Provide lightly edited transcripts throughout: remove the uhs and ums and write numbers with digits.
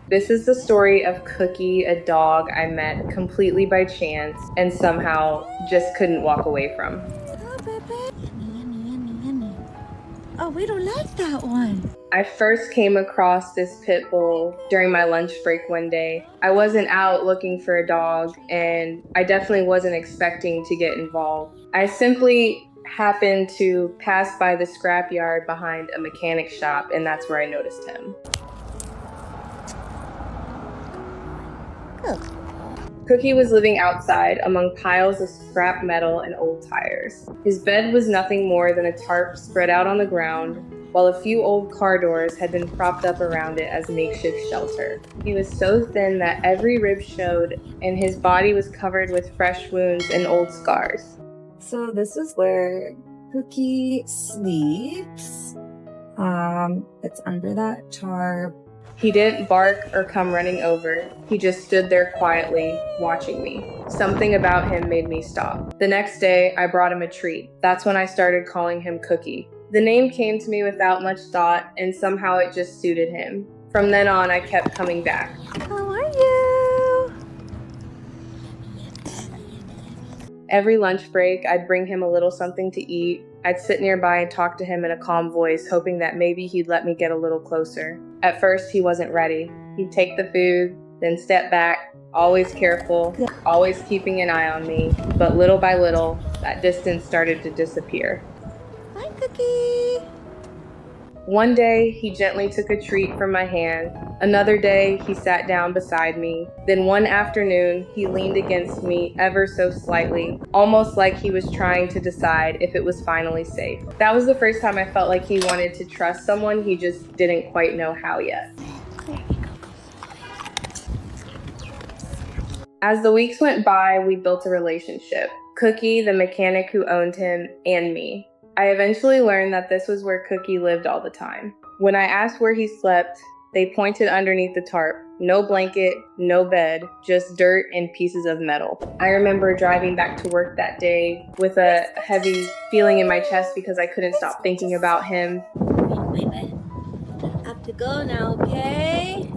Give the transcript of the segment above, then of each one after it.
This is the story of Cookie, a dog I met completely by chance and somehow just couldn't walk away from. Oh, baby. Yummy, yummy, yummy, yummy. Oh, we don't like that one. I first came across this pit bull during my lunch break one day. I wasn't out looking for a dog, and I definitely wasn't expecting to get involved. I simply happened to pass by the scrapyard behind a mechanic shop, and that's where I noticed him. Good. Cookie was living outside among piles of scrap metal and old tires. His bed was nothing more than a tarp spread out on the ground, while a few old car doors had been propped up around it as makeshift shelter. He was so thin that every rib showed, and his body was covered with fresh wounds and old scars. So this is where Cookie sleeps. It's under that tarp. He didn't bark or come running over. He just stood there quietly, watching me. Something about him made me stop. The next day, I brought him a treat. That's when I started calling him Cookie. The name came to me without much thought, and somehow it just suited him. From then on, I kept coming back. How are you? Every lunch break, I'd bring him a little something to eat. I'd sit nearby and talk to him in a calm voice, hoping that maybe he'd let me get a little closer. At first, he wasn't ready. He'd take the food, then step back, always careful, always keeping an eye on me. But little by little, that distance started to disappear. Hi, Cookie. One day, he gently took a treat from my hand. Another day, he sat down beside me. Then one afternoon, he leaned against me ever so slightly, almost like he was trying to decide if it was finally safe. That was the first time I felt like he wanted to trust someone, he just didn't quite know how yet. As the weeks went by, we built a relationship. Cookie, the mechanic who owned him, and me. I eventually learned that this was where Cookie lived all the time. When I asked where he slept, they pointed underneath the tarp. No blanket, no bed, just dirt and pieces of metal. I remember driving back to work that day with a heavy feeling in my chest because I couldn't stop thinking about him. Wait. I have to go now, okay?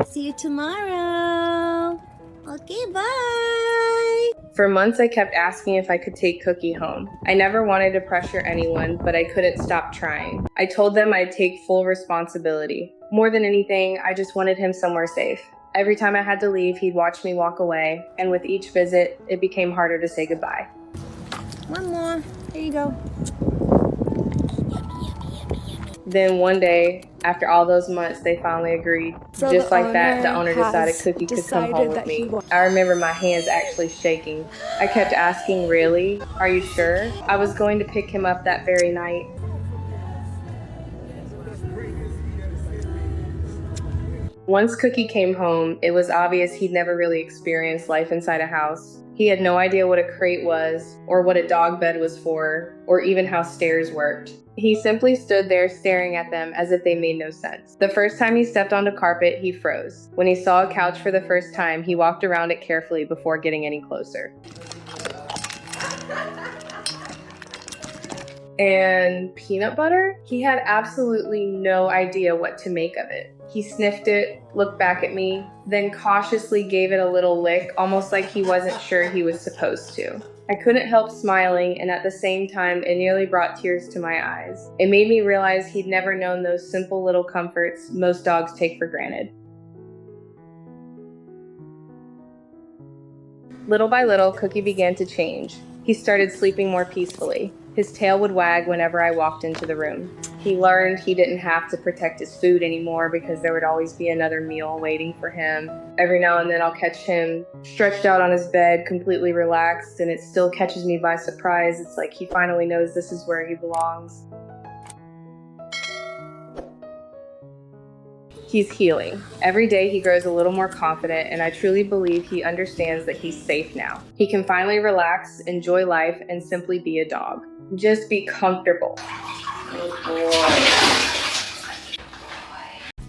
See you tomorrow. Okay, bye. For months, I kept asking if I could take Cookie home. I never wanted to pressure anyone, but I couldn't stop trying. I told them I'd take full responsibility. More than anything, I just wanted him somewhere safe. Every time I had to leave, he'd watch me walk away, and with each visit, it became harder to say goodbye. One more. Here you go. Then one day, after all those months, they finally agreed. So Just the like that, the owner owner decided has Cookie could come decided home with that me. he wa- I remember my hands actually shaking. I kept asking, really? Are you sure? I was going to pick him up that very night. Once Cookie came home, it was obvious he'd never really experienced life inside a house. He had no idea what a crate was, or what a dog bed was for, or even how stairs worked. He simply stood there staring at them as if they made no sense. The first time he stepped onto carpet, he froze. When he saw a couch for the first time, he walked around it carefully before getting any closer. And peanut butter? He had absolutely no idea what to make of it. He sniffed it, looked back at me, then cautiously gave it a little lick, almost like he wasn't sure he was supposed to. I couldn't help smiling, and at the same time, it nearly brought tears to my eyes. It made me realize he'd never known those simple little comforts most dogs take for granted. Little by little, Cookie began to change. He started sleeping more peacefully. His tail would wag whenever I walked into the room. He learned he didn't have to protect his food anymore because there would always be another meal waiting for him. Every now and then I'll catch him stretched out on his bed, completely relaxed, and it still catches me by surprise. It's like he finally knows this is where he belongs. He's healing. Every day he grows a little more confident, and I truly believe he understands that he's safe now. He can finally relax, enjoy life, and simply be a dog. Just be comfortable.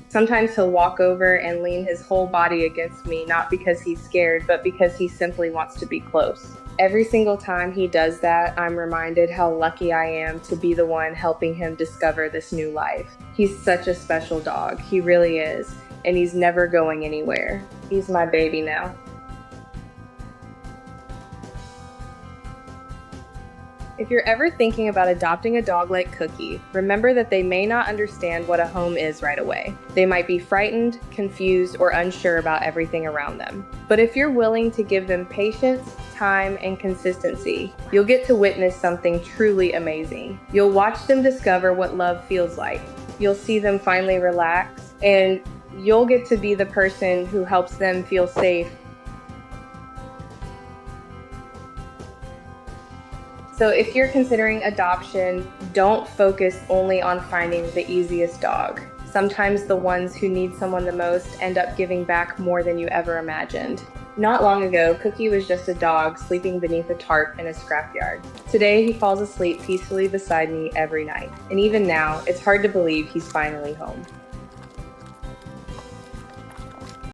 Sometimes he'll walk over and lean his whole body against me, not because he's scared, but because he simply wants to be close. Every single time he does that, I'm reminded how lucky I am to be the one helping him discover this new life. He's such a special dog. He really is. and he's never going anywhere. He's my baby now. If you're ever thinking about adopting a dog like Cookie, remember that they may not understand what a home is right away. They might be frightened, confused, or unsure about everything around them. But if you're willing to give them patience, time, and consistency, you'll get to witness something truly amazing. You'll watch them discover what love feels like. You'll see them finally relax, and you'll get to be the person who helps them feel safe. So if you're considering adoption, don't focus only on finding the easiest dog. Sometimes the ones who need someone the most end up giving back more than you ever imagined. Not long ago, Cookie was just a dog sleeping beneath a tarp in a scrapyard. Today, he falls asleep peacefully beside me every night. And even now, it's hard to believe he's finally home.